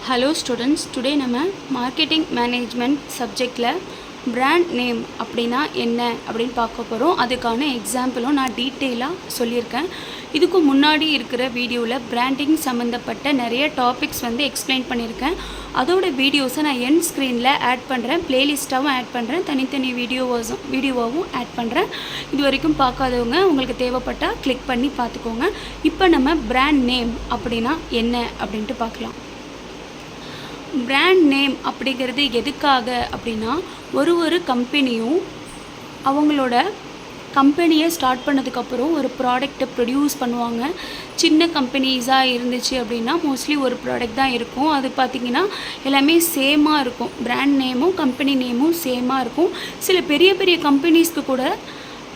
Hello students, today நம்ம marketing management சப்ஜெக்டில் brand name அப்படின்னா என்ன அப்படின்னு பார்க்க போகிறோம். அதுக்கான எக்ஸாம்பிளும் நான் டீட்டெயிலாக சொல்லியிருக்கேன். இதுக்கு முன்னாடி இருக்கிற வீடியோவில் பிராண்டிங் சம்மந்தப்பட்ட நிறைய டாபிக்ஸ் எக்ஸ்பிளைன் பண்ணியிருக்கேன். அதோட வீடியோஸை நான் எண்ட் ஸ்க்ரீனில் ஆட் பண்ணுறேன், ப்ளேலிஸ்ட்டாகவும் ஆட் பண்ணுறேன், தனித்தனி வீடியோவாகவும் ஆட் பண்ணுறேன். இது வரைக்கும் பார்க்காதவங்க உங்களுக்கு தேவைப்பட்டால் கிளிக் பண்ணி பார்த்துக்கோங்க. இப்போ நம்ம பிராண்ட் நேம் அப்படின்னா என்ன அப்படின்ட்டு பார்க்கலாம். பிராண்ட் நேம் அப்படிங்கிறது எதுக்காக அப்படின்னா, ஒரு கம்பெனியும் அவங்களோட கம்பெனியை ஸ்டார்ட் பண்ணதுக்கப்புறம் ஒரு ப்ராடக்டை ப்ரொடியூஸ் பண்ணுவாங்க. சின்ன கம்பெனிஸாக இருந்துச்சு அப்படின்னா மோஸ்ட்லி ஒரு ப்ராடக்ட் தான் இருக்கும். அது பார்த்திங்கன்னா எல்லாமே சேமாக இருக்கும். பிராண்ட் நேமும் கம்பெனி நேமும் சேமாக இருக்கும். சில பெரிய பெரிய கம்பெனிஸ்க்கு கூட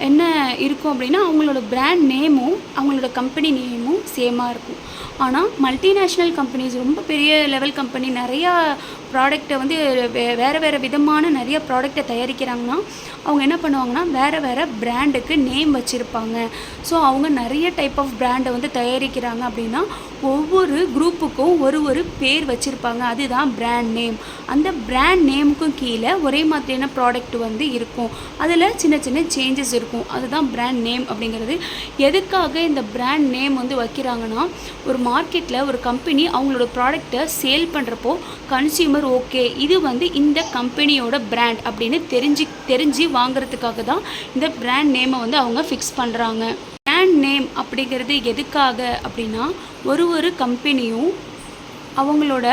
என்ன இருக்கும் அப்படின்னா அவங்களோட பிராண்ட் நேமும் அவங்களோட கம்பெனி நேமும் சேமாக இருக்கும். ஆனால் மல்டிநேஷ்னல் கம்பெனிஸ், ரொம்ப பெரிய லெவல் கம்பெனி, நிறையா ப்ராடக்டை வேறு விதமான நிறைய ப்ராடக்டை தயாரிக்கிறாங்கன்னா அவங்க என்ன பண்ணுவாங்கன்னா வேறு பிராண்டுக்கு நேம் வச்சுருப்பாங்க. ஸோ அவங்க நிறைய டைப் ஆஃப் பிராண்டை தயாரிக்கிறாங்க அப்படின்னா ஒவ்வொரு குரூப்புக்கும் ஒரு பேர் வச்சுருப்பாங்க. அதுதான் பிராண்ட் நேம். அந்த பிராண்ட் நேமுக்கும் கீழே ஒரே மாதிரியான ப்ராடக்ட் இருக்கும். அதில் சின்ன சின்ன சேஞ்சஸ் இருக்கும். அதுதான் பிராண்ட் நேம் அப்படிங்கிறது. எதுக்காக இந்த பிராண்ட் நேம் வைக்கிறாங்கன்னா, ஒரு மார்க்கெட்டில் ஒரு கம்பெனி அவங்களோட ப்ராடக்டை சேல் பண்ணுறப்போ கன்சியூமர் ஓகே இது இந்த கம்பெனியோட பிராண்ட் அப்படின்னு தெரிஞ்சு வாங்குறதுக்காக தான் இந்த பிராண்ட் நேமை அவங்க ஃபிக்ஸ் பண்ணுறாங்க. பிராண்ட் நேம் அப்படிங்கிறது எதுக்காக அப்படின்னா, ஒரு கம்பெனியும் அவங்களோட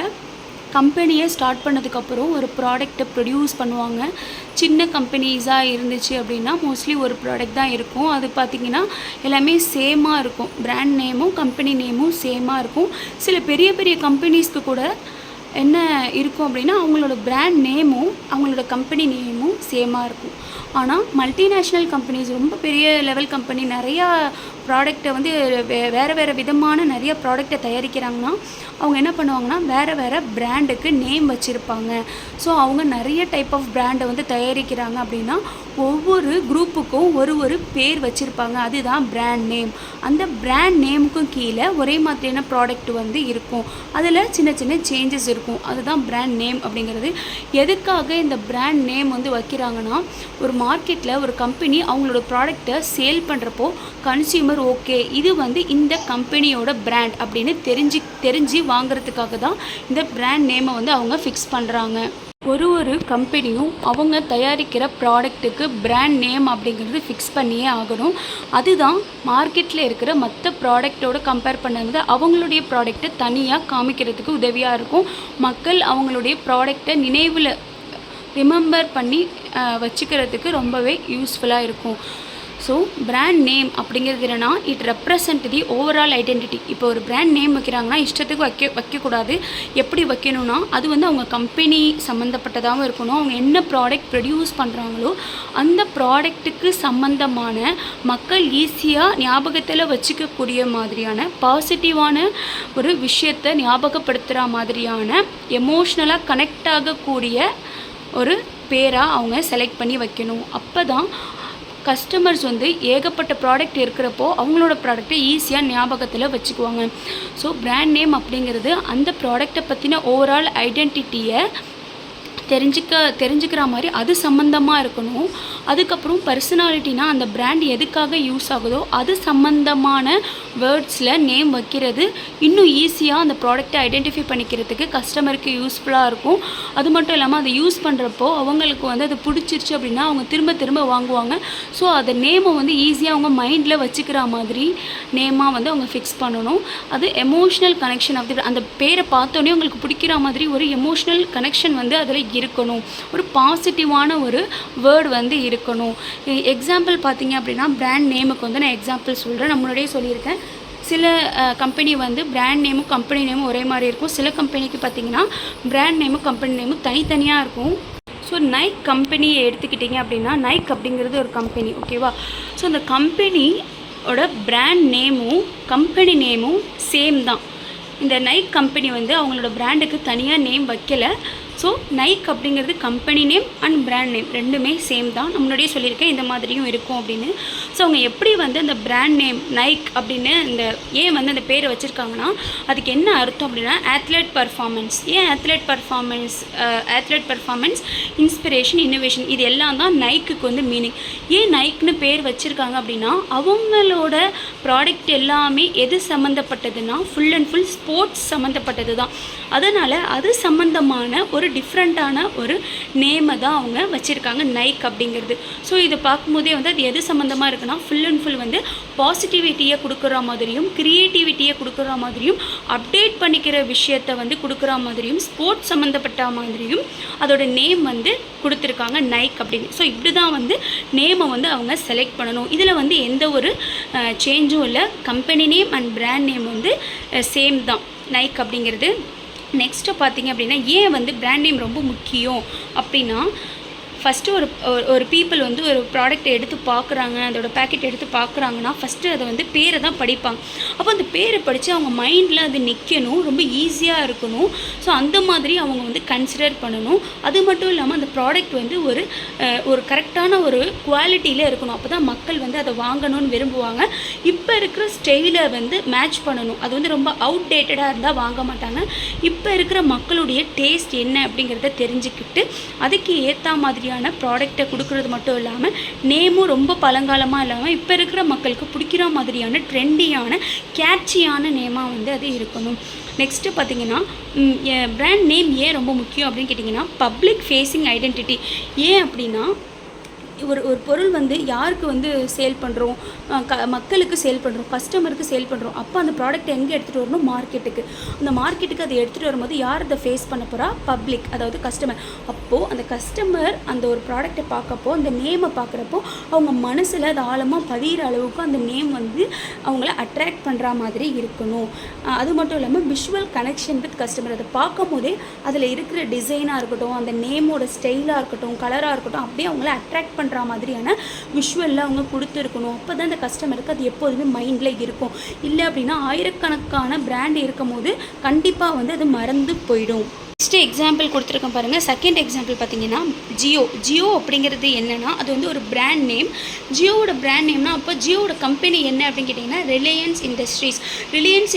கம்பெனியை ஸ்டார்ட் பண்ணதுக்கப்புறம் ஒரு ப்ராடக்டை ப்ரொடியூஸ் பண்ணுவாங்க. சின்ன கம்பெனிஸாக இருந்துச்சு அப்படின்னா மோஸ்ட்லி ஒரு ப்ராடக்ட் தான் இருக்கும். அது பார்த்திங்கன்னா எல்லாமே சேமாக இருக்கும். பிராண்ட் நேமும் கம்பெனி நேமும் சேமாக இருக்கும். சில பெரிய பெரிய கம்பெனிஸ்க்கு கூட என்ன இருக்கும் அப்படின்னா அவங்களோட பிராண்ட் நேமும் அவங்களோட கம்பெனி நேமும் சேமாக இருக்கும். ஆனால் மல்டிநேஷ்னல் கம்பெனிஸ், ரொம்ப பெரிய லெவல் கம்பெனி, நிறையா ப்ராடக்டை வேறு விதமான நிறைய ப்ராடக்டை தயாரிக்கிறாங்கன்னா அவங்க என்ன பண்ணுவாங்கன்னா வேறு பிராண்டுக்கு நேம் வச்சுருப்பாங்க. ஸோ அவங்க நிறைய டைப் ஆஃப் பிராண்டை தயாரிக்கிறாங்க அப்படின்னா ஒவ்வொரு குரூப்புக்கும் ஒரு பேர் வச்சுருப்பாங்க. அதுதான் பிராண்ட் நேம். அந்த பிராண்ட் நேமுக்கும் கீழே ஒரே மாதிரியான ப்ராடக்ட் இருக்கும். அதில் சின்ன சின்ன சேஞ்சஸ் இருக்கும். அதுதான் பிராண்ட் நேம் அப்படிங்கிறது. எதுக்காக இந்த பிராண்ட் நேம் வைக்கிறாங்கன்னா, ஒரு மார்க்கெட்டில் ஒரு கம்பெனி அவங்களோட ப்ராடக்டை சேல் பண்ணுறப்போ கன்சியூமர் ஓகே இது இந்த கம்பெனியோட பிராண்ட் அப்படின்னு தெரிஞ்சு வாங்குறதுக்காக தான் இந்த பிராண்ட் நேமை அவங்க ஃபிக்ஸ் பண்ணுறாங்க. ஒரு கம்பெனியும் அவங்க தயாரிக்கிற ப்ராடக்ட்டுக்கு பிராண்ட் நேம் அப்படிங்கிறது ஃபிக்ஸ் பண்ணியே ஆகணும். அதுதான் மார்க்கெட்டில் இருக்கிற மற்ற ப்ராடக்டோடு கம்பேர் பண்ணுறது அவங்களுடைய ப்ராடக்டை தனியாக காமிக்கிறதுக்கு உதவியாக இருக்கும். மக்கள் அவங்களுடைய ப்ராடக்டை நினைவில் ரிமெம்பர் பண்ணி வச்சுக்கிறதுக்கு ரொம்பவே யூஸ்ஃபுல்லாக இருக்கும். ஸோ பிராண்ட் நேம் அப்படிங்கிறது என்னென்னா, it represent the overall identity. இப்போ ஒரு பிராண்ட் நேம் வைக்கிறாங்கன்னா இஷ்டத்துக்கு வைக்கக்கூடாது. எப்படி வைக்கணும்னா அது அவங்க கம்பெனி சம்மந்தப்பட்டதாகவும் இருக்கணும். அவங்க என்ன ப்ராடக்ட் ப்ரொடியூஸ் பண்ணுறாங்களோ அந்த ப்ராடக்ட்டுக்கு சம்மந்தமான மக்கள் ஈஸியாக ஞாபகத்தில் வச்சுக்கக்கூடிய மாதிரியான பாசிட்டிவான ஒரு விஷயத்தை ஞாபகப்படுத்துகிற மாதிரியான எமோஷ்னலாக கனெக்ட் ஆகக்கூடிய ஒரு பேராக அவங்க செலக்ட் பண்ணி வைக்கணும். அப்போ தான் கஸ்டமர்ஸ் ஏகப்பட்ட ப்ராடக்ட் இருக்கிறப்போ அவங்களோட ப்ராடக்டை ஈஸியாக ஞாபகத்தில் வச்சுக்குவாங்க. ஸோ பிராண்ட் நேம் அப்படிங்கிறது அந்த ப்ராடக்டை பற்றின ஓவரால் ஐடென்டிட்டியை தெரிஞ்சுக்கிற மாதிரி அது சம்மந்தமாக இருக்கணும். அதுக்கப்புறம் பர்சனாலிட்டினா அந்த பிராண்ட் எதுக்காக யூஸ் ஆகுதோ அது சம்மந்தமான வேர்ட்ஸில் நேம் வைக்கிறது இன்னும் ஈஸியாக அந்த ப்ராடக்டை ஐடென்டிஃபை பண்ணிக்கிறதுக்கு கஸ்டமருக்கு யூஸ்ஃபுல்லாக இருக்கும். அது மட்டும் இல்லாமல் அதை யூஸ் பண்ணுறப்போ அவங்களுக்கு அது பிடிச்சிருச்சு அப்படின்னா அவங்க திரும்ப வாங்குவாங்க. ஸோ அந்த நேமை ஈஸியாக அவங்க மைண்டில் வச்சுக்கிற மாதிரி நேமாக அவங்க ஃபிக்ஸ் பண்ணணும். அது எமோஷ்னல் கனெக்ஷன் ஆஃப் தி அந்த பேரை பார்த்தோன்னே உங்களுக்கு பிடிக்கிற மாதிரி ஒரு எமோஷ்னல் கனெக்ஷன் அதில் இருக்கணும். ஒரு பாசிட்டிவான ஒரு வேர்டு இருக்கணும். எக்ஸாம்பிள் பார்த்தீங்க அப்படின்னா பிராண்ட் நேமுக்கு நான் எக்ஸாம்பிள் சொல்கிறேன். நான் முன்னாடியே சொல்லியிருக்கேன். சில கம்பெனி பிராண்ட் நேமும் கம்பெனி நேமும் ஒரே மாதிரி இருக்கும். சில கம்பெனிக்கு பார்த்தீங்கன்னா பிராண்ட் நேமும் கம்பெனி நேமும் தனித்தனியாக இருக்கும். ஸோ நைக் கம்பெனியை எடுத்துக்கிட்டிங்க அப்படின்னா, நைக் அப்படிங்கிறது ஒரு கம்பெனி, ஓகேவா? ஸோ அந்த கம்பெனியோட பிராண்ட் நேமும் கம்பெனி நேமும் சேம் தான். இந்த நைக் கம்பெனி அவங்களோட பிராண்டுக்கு தனியாக நேம் வைக்கலை. ஸோ நைக் அப்படிங்கிறது company name and brand name ரெண்டுமே சேம் தான். நான் முன்னாடியே சொல்லியிருக்கேன் இந்த மாதிரியும் இருக்கும் அப்படின்னு. ஸோ அவங்க எப்படி வந்து அந்த பிராண்ட் நேம் நைக் அப்படின்னு இந்த ஏன் வந்து அந்த பேரை வச்சுருக்காங்கன்னா அதுக்கு என்ன அர்த்தம் அப்படின்னா அத்லெட் பர்ஃபார்மன்ஸ். ஏன் அத்லெட் பர்ஃபார்மன்ஸ் இன்ஸ்பிரேஷன் இன்னோவேஷன் இது எல்லாம் தான் நைக்குக்கு வந்து மீனிங். ஏன் நைக்னு பேர் வச்சுருக்காங்க அப்படின்னா அவங்களோட ப்ராடக்ட் எல்லாமே எது சம்மந்தப்பட்டதுன்னா ஃபுல் அண்ட் ஃபுல் ஸ்போர்ட்ஸ் சம்மந்தப்பட்டது தான். அதனால் அது சம்மந்தமான ஒரு டிஃப்ரெண்ட்டான ஒரு நேமை தான் அவங்க வச்சுருக்காங்க நைக் அப்படிங்கிறது. ஸோ இதை பார்க்கும்போதே வந்து அது எது சம்மந்தமாக இருக்குன்னா ஃபுல் அண்ட் ஃபுல் வந்து பாசிட்டிவிட்டியை கொடுக்குற மாதிரியும் க்ரியேட்டிவிட்டியை கொடுக்குற மாதிரியும் அப்டேட் பண்ணிக்கிற விஷயத்தை வந்து கொடுக்குற மாதிரியும் ஸ்போர்ட்ஸ் சம்மந்தப்பட்ட மாதிரியும் அதோட நேம் வந்து கொடுத்துருக்காங்க நைக் அப்படின்னு. ஸோ இப்படி தான் வந்து நேமை வந்து அவங்க செலக்ட் பண்ணணும். இதில் வந்து எந்த ஒரு சேஞ்சும் இல்லை. Company name and brand name வந்து சேம் தான் நைக் அப்படிங்கிறது. நெக்ஸ்ட்டு பார்த்திங்க அப்படின்னா ஏன் வந்து பிராண்ட் நேம் ரொம்ப முக்கியம் அப்படின்னா ஃபஸ்ட்டு ஒரு பீப்புள் வந்து ஒரு ப்ராடக்ட்டை எடுத்து பார்க்குறாங்க, அதோட பேக்கெட் எடுத்து பார்க்குறாங்கன்னா ஃபஸ்ட்டு அதை வந்து பேரை தான் படிப்பாங்க. அப்போ அந்த பேரை படித்து அவங்க மைண்டில் அது நிற்கணும், ரொம்ப ஈஸியாக இருக்கணும். ஸோ அந்த மாதிரி அவங்க வந்து கன்சிடர் பண்ணணும். அது மட்டும் இல்லாமல் அந்த ப்ராடக்ட் வந்து ஒரு கரெக்டான ஒரு குவாலிட்டியில் இருக்கணும். அப்போ தான் மக்கள் வந்து அதை வாங்கணும்னு விரும்புவாங்க. இப்போ இருக்கிற ஸ்டைலை வந்து மேட்ச் பண்ணணும். அது வந்து ரொம்ப அவுட்டேட்டடாக இருந்தால் வாங்க மாட்டாங்க. இப்போ இருக்கிற மக்களுடைய டேஸ்ட் என்ன அப்படிங்கிறத தெரிஞ்சுக்கிட்டு அதுக்கு ஏற்ற மாதிரியான ப்ராடக்டை கொடுக்குறது மட்டும் இல்லாமல் நேமும் ரொம்ப பழங்காலமாக இல்லாமல் இப்போ இருக்கிற மக்களுக்கு பிடிக்கிற மாதிரியான ட்ரெண்டியான கேட்சியான நேமாக வந்து அது இருக்கணும். நெக்ஸ்ட்டு பார்த்திங்கன்னா பிராண்ட் நேம் ஏன் ரொம்ப முக்கியம் அப்படின்னு கேட்டிங்கன்னா பப்ளிக் ஃபேஸிங் ஐடென்டிட்டி. ஏன் அப்படின்னா ஒரு பொருள் வந்து யாருக்கு வந்து சேல் பண்ணுறோம், மக்களுக்கு சேல் பண்ணுறோம், கஸ்டமருக்கு சேல் பண்ணுறோம். அப்போ அந்த ப்ராடக்ட் எங்கே எடுத்துகிட்டு வரணும், மார்க்கெட்டுக்கு. அந்த மார்க்கெட்டுக்கு அதை எடுத்துகிட்டு வரும்போது யார் அதை ஃபேஸ் பண்ண போகிறா, பப்ளிக், அதாவது கஸ்டமர். அப்போது அந்த கஸ்டமர் அந்த ஒரு ப்ராடக்டை பார்க்கப்போ அந்த நேமை பார்க்குறப்போ அவங்க மனசில் அது ஆழமாக பதிகிற அளவுக்கு அந்த நேம் வந்து அவங்கள அட்ராக்ட் பண்ணுற மாதிரி இருக்கணும். அது மட்டும் இல்லாமல் விஷுவல் கனெக்ஷன் வித் கஸ்டமர். அதை பார்க்கும் போதே அதில் இருக்கிற டிசைனாக இருக்கட்டும், அந்த நேமோட ஸ்டைலாக இருக்கட்டும், கலராக இருக்கட்டும், அப்படியே அவங்கள அட்ராக்ட் பண்ணுற மாதிரியான விஷுவலில் அவங்க கொடுத்துருக்கணும். அப்போ தான் அந்த கஸ்டமருக்கு அது எப்போதுமே மைண்டில் இருக்கும். இல்லை அப்படின்னா ஆயிரக்கணக்கான பிராண்ட் இருக்கும் போது கண்டிப்பாக வந்து அது மறந்து போயிடும். நெக்ஸ்ட்டு எக்ஸாம்பிள் கொடுத்துருக்கேன் பாருங்கள். செகண்ட் எக்ஸாம்பிள் பார்த்தீங்கன்னா ஜியோ அப்படிங்கிறது என்னென்னா அது வந்து ஒரு பிராண்ட் நேம். ஜியோவோட பிராண்ட் நேம்னா அப்போ ஜியோவோட கம்பெனி என்ன அப்படின்னு கேட்டிங்கன்னா ரிலையன்ஸ்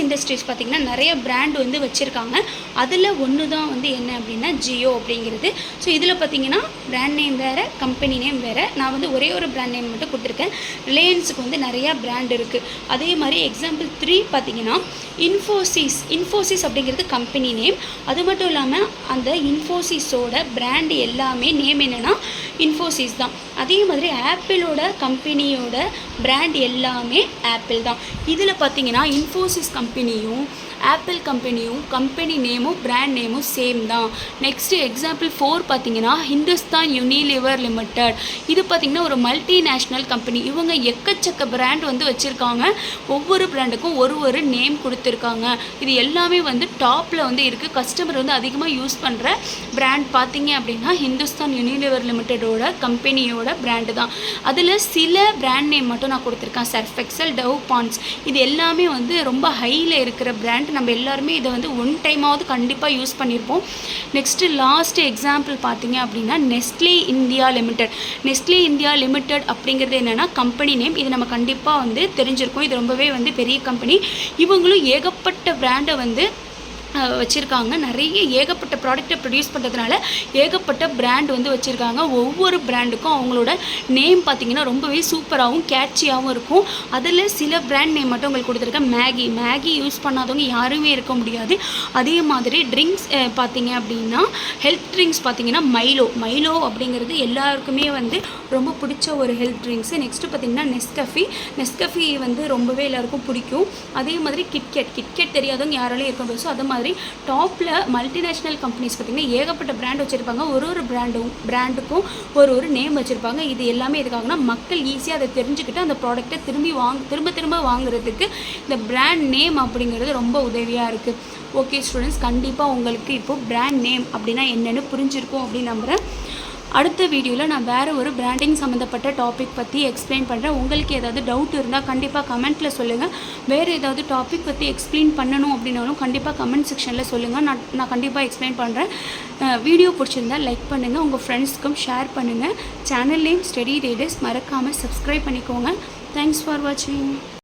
இண்டஸ்ட்ரீஸ் பார்த்திங்கன்னா நிறைய பிராண்ட் வந்து வச்சுருக்காங்க. அதில் ஒன்று தான் வந்து என்ன அப்படின்னா ஜியோ அப்படிங்கிறது. ஸோ இதில் பார்த்திங்கன்னா பிராண்ட் நேம் வேறு, கம்பெனி நேம் வேறு. நான் வந்து ஒரே ஒரு பிராண்ட் நேம் மட்டும் கொடுத்துருக்கேன். ரிலையன்ஸுக்கு வந்து நிறையா பிராண்ட் இருக்குது. அதே மாதிரி எக்ஸாம்பிள் 3 பார்த்திங்கன்னா இன்ஃபோசிஸ் அப்படிங்கிறது கம்பெனி நேம். அது மட்டும் இல்லாமல் அந்த இன்ஃபோசிஸோட பிராண்ட் எல்லாமே நேம் என்னென்னா இன்ஃபோசிஸ் தான். அதே மாதிரி ஆப்பிளோட கம்பெனியோட பிராண்ட் எல்லாமே ஆப்பிள் தான். இதில் பார்த்தீங்கன்னா இன்ஃபோசிஸ் கம்பெனியும் ஆப்பிள் கம்பெனியும் கம்பெனி நேமும் பிராண்ட் நேமும் சேம் தான். நெக்ஸ்ட்டு எக்ஸாம்பிள் 4 பார்த்தீங்கன்னா ஹிந்துஸ்தான் யூனிலிவர் லிமிடெட். இது பார்த்திங்கன்னா ஒரு மல்டிநேஷ்னல் கம்பெனி. இவங்க எக்கச்சக்க பிராண்ட் வந்து வச்சுருக்காங்க. ஒவ்வொரு பிராண்டுக்கும் ஒரு நேம் கொடுத்துருக்காங்க. இது எல்லாமே வந்து டாப்பில் வந்து இருக்குது. கஸ்டமர் வந்து அதிகமாக யூஸ் பண்ணுற பிராண்ட் பார்த்தீங்க அப்படின்னா ஹிந்துஸ்தான் யூனிலிவர் லிமிடெடோட கம்பெனியோட பிராண்டு தான். அதில் சில பிராண்ட் நேம் மட்டும் நான் கொடுத்துருக்கேன். சர்ஃப் எக்ஸல், டவ், பாண்ட்ஸ் இது எல்லாமே வந்து ரொம்ப ஹையில் இருக்கிற பிராண்ட். நம்ம எல்லாருமே இதை வந்து ஒன் டைமாவது கண்டிப்பாக யூஸ் பண்ணியிருப்போம். நெக்ஸ்ட்டு லாஸ்ட் எக்ஸாம்பிள் பார்த்தீங்க அப்படின்னா நெஸ்ட்லே இந்தியா லிமிடெட் அப்படிங்கிறது என்னென்னா கம்பெனி நேம். இது நம்ம கண்டிப்பாக வந்து தெரிஞ்சிருக்கோம். இது ரொம்பவே வந்து பெரிய கம்பெனி. இவங்களும் ஏகப்பட்ட பிராண்டை வந்து வச்சுருக்காங்க. நிறைய ஏகப்பட்ட ப்ராடக்டை ப்ரொடியூஸ் பண்ணுறதுனால ஏகப்பட்ட பிராண்ட் வந்து வச்சுருக்காங்க. ஒவ்வொரு பிராண்டுக்கும் அவங்களோட நேம் பார்த்திங்கன்னா ரொம்பவே சூப்பராகவும் கேட்சியாகவும் இருக்கும். அதில் சில பிராண்ட் நேம் மட்டும் உங்களுக்கு கொடுத்துருக்கேன். மேகி யூஸ் பண்ணாதவங்க யாருமே இருக்க முடியாது. அதே மாதிரி ட்ரிங்க்ஸ் பார்த்திங்க அப்படின்னா ஹெல்த் ட்ரிங்க்ஸ் பார்த்திங்கன்னா மைலோ அப்படிங்கிறது எல்லாருக்குமே வந்து ரொம்ப பிடிச்ச ஒரு ஹெல்த் ட்ரிங்க்ஸு. நெக்ஸ்ட்டு பார்த்திங்கன்னா நெஸ்கஃபி வந்து ரொம்பவே எல்லாருக்கும் பிடிக்கும். அதே மாதிரி கிட்கேட் தெரியாதவங்க யாராலையும் இருக்க முடியாது. ஸோ அது மாதிரி டாப்பில் மல்டிநேஷ்னல் கம்பெனிஸ் பார்த்திங்கன்னா ஏகப்பட்ட பிராண்ட் வச்சுருப்பாங்க. ஒரு பிராண்டுக்கும் ஒரு நேம் வச்சுருப்பாங்க. இது எல்லாமே எதுக்காகனா மக்கள் ஈஸியாக அதை தெரிஞ்சுக்கிட்டு அந்த ப்ராடக்ட்டை திரும்ப வாங்குறதுக்கு இந்த பிராண்ட் நேம் அப்படிங்கிறது ரொம்ப உதவியாக இருக்குது. ஓகே ஸ்டூடெண்ட்ஸ், கண்டிப்பாக உங்களுக்கு இப்போது பிராண்ட் நேம் அப்படின்னா என்னென்னு புரிஞ்சிருக்கும் அப்படின்னு நம்புகிறேன். அடுத்த வீடியோவில் நான் வேறு ஒரு பிராண்டிங் சம்மந்தப்பட்ட டாபிக் பற்றி எக்ஸ்பிளைன் பண்ணுறேன். உங்களுக்கு ஏதாவது டவுட் இருந்தால் கண்டிப்பாக கமெண்ட்டில் சொல்லுங்கள். வேறு ஏதாவது டாபிக் பற்றி எக்ஸ்பிளைன் பண்ணணும் அப்படின்னாலும் கண்டிப்பாக கமெண்ட் செக்ஷனில் சொல்லுங்கள். நான் கண்டிப்பாக எக்ஸ்பிளைன் பண்ணுறேன். வீடியோ பிடிச்சிருந்தால் லைக் பண்ணுங்கள், உங்கள் ஃப்ரெண்ட்ஸ்க்கும் ஷேர் பண்ணுங்கள். சேனல் நேம் ஸ்டடி ரீடர்ஸ், மறக்காமல் சப்ஸ்கிரைப் பண்ணிக்கோங்க. தேங்க்ஸ் ஃபார் வாட்சிங்.